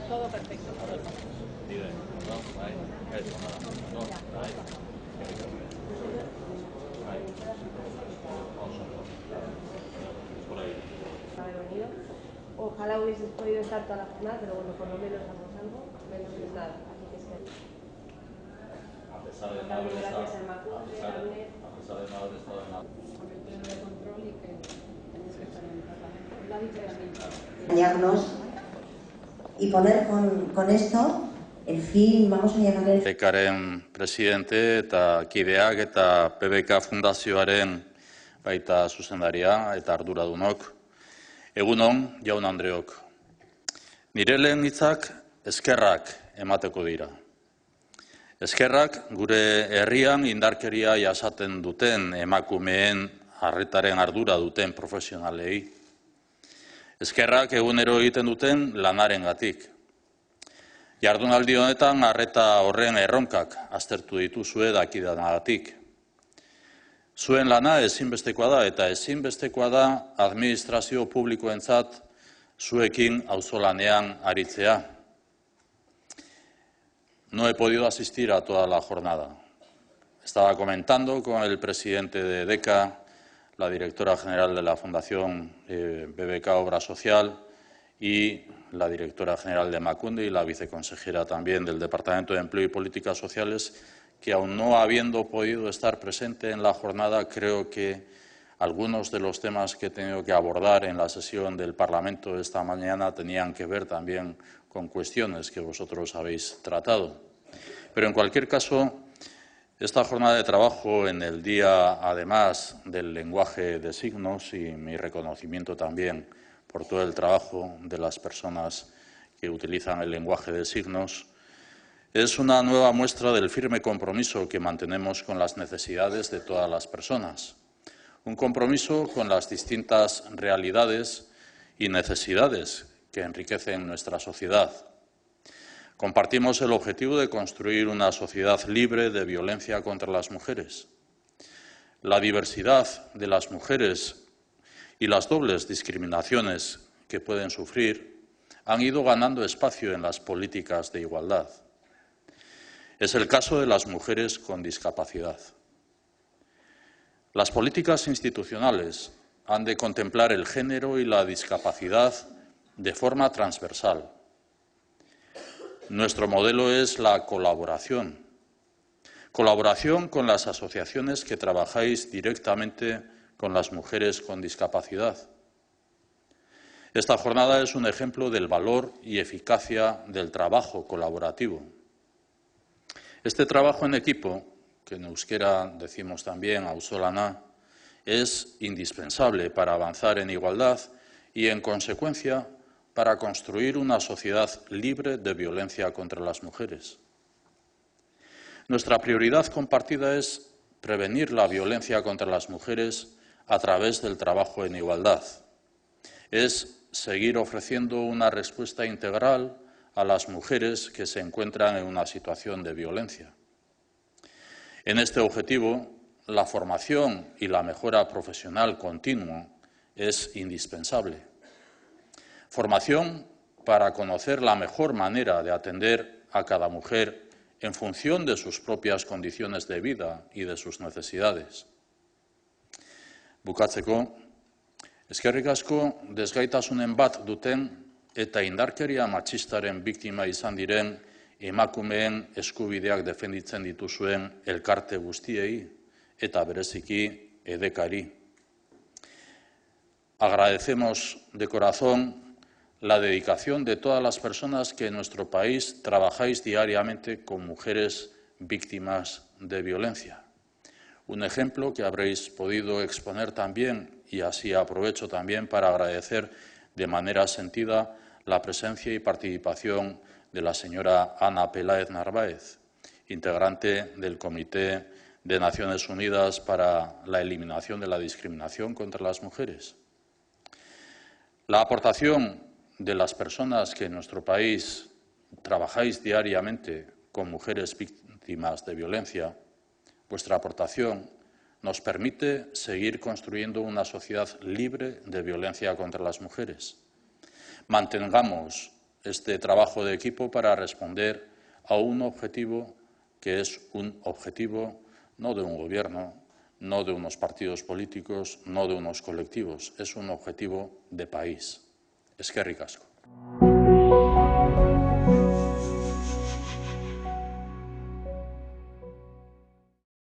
Todo perfecto. Ojalá hubieses podido estar toda la jornada, pero bueno, por lo menos hagamos algo, menos que nada. Así que a pesar de no haber estado en la Comité de control y que tenéis que estar en el Parlamento. Lo ha dicho también. Acompañarnos y poner con esto el fin, vamos a llamarle... PBKaren presidente eta kideak eta PBK fundazioaren baita zuzendaria eta arduradunok. Egunon, jaun Andreok. Nire lehen hitzak eskerrak emateko dira. Eskerrak gure herrian indarkeria jasaten duten emakumeen arretaren ardura duten profesionalei. Eskerrak egunero egiten duten lanarengatik. Jardunaldi honetan arreta horren erronkak aztertu dituzue dakidanagatik. Zuen lana ezinbestekoa da eta ezinbestekoa da administrazio publikoentzat zuekin auzolanean aritzea. No he podido asistir a toda la jornada. Estaba comentando con el presidente de DECA, la directora general de la Fundación BBK Obra Social y la directora general de Emakunde y la viceconsejera también del Departamento de Empleo y Políticas Sociales, que aun no habiendo podido estar presente en la jornada, creo que algunos de los temas que he tenido que abordar en la sesión del Parlamento esta mañana tenían que ver también con cuestiones que vosotros habéis tratado. Pero en cualquier caso, esta jornada de trabajo en el día, además del lenguaje de signos, y mi reconocimiento también por todo el trabajo de las personas que utilizan el lenguaje de signos, es una nueva muestra del firme compromiso que mantenemos con las necesidades de todas las personas. Un compromiso con las distintas realidades y necesidades que enriquecen nuestra sociedad. Compartimos el objetivo de construir una sociedad libre de violencia contra las mujeres. La diversidad de las mujeres y las dobles discriminaciones que pueden sufrir han ido ganando espacio en las políticas de igualdad. Es el caso de las mujeres con discapacidad. Las políticas institucionales han de contemplar el género y la discapacidad de forma transversal. Nuestro modelo es la colaboración. Colaboración con las asociaciones que trabajáis directamente con las mujeres con discapacidad. Esta jornada es un ejemplo del valor y eficacia del trabajo colaborativo. Este trabajo en equipo, que en euskera decimos también auzolana, es indispensable para avanzar en igualdad y, en consecuencia, para construir una sociedad libre de violencia contra las mujeres. Nuestra prioridad compartida es prevenir la violencia contra las mujeres a través del trabajo en igualdad. Es seguir ofreciendo una respuesta integral a las mujeres que se encuentran en una situación de violencia. En este objetivo, la formación y la mejora profesional continua es indispensable. Formación para conocer la mejor manera de atender a cada mujer en función de sus propias condiciones de vida y de sus necesidades. Bukatzeko, eskerrik asko desgaitasunen bat duten eta indarkeria matxistaren biktima izan diren emakumeen eskubideak defenditzen dituzuen elkarte guztiei eta bereziki EDEKari. Agradecemos de corazón la dedicación de todas las personas que en nuestro país trabajáis diariamente con mujeres víctimas de violencia. Un ejemplo que habréis podido exponer también, y así aprovecho también para agradecer de manera sentida la presencia y participación de la señora Ana Peláez Narváez, integrante del Comité de Naciones Unidas para la Eliminación de la Discriminación contra las Mujeres. La aportación de las personas que en nuestro país trabajáis diariamente con mujeres víctimas de violencia, vuestra aportación nos permite seguir construyendo una sociedad libre de violencia contra las mujeres. Mantengamos este trabajo de equipo para responder a un objetivo que es un objetivo no de un gobierno, no de unos partidos políticos, no de unos colectivos, es un objetivo de país. Eskerrik asko.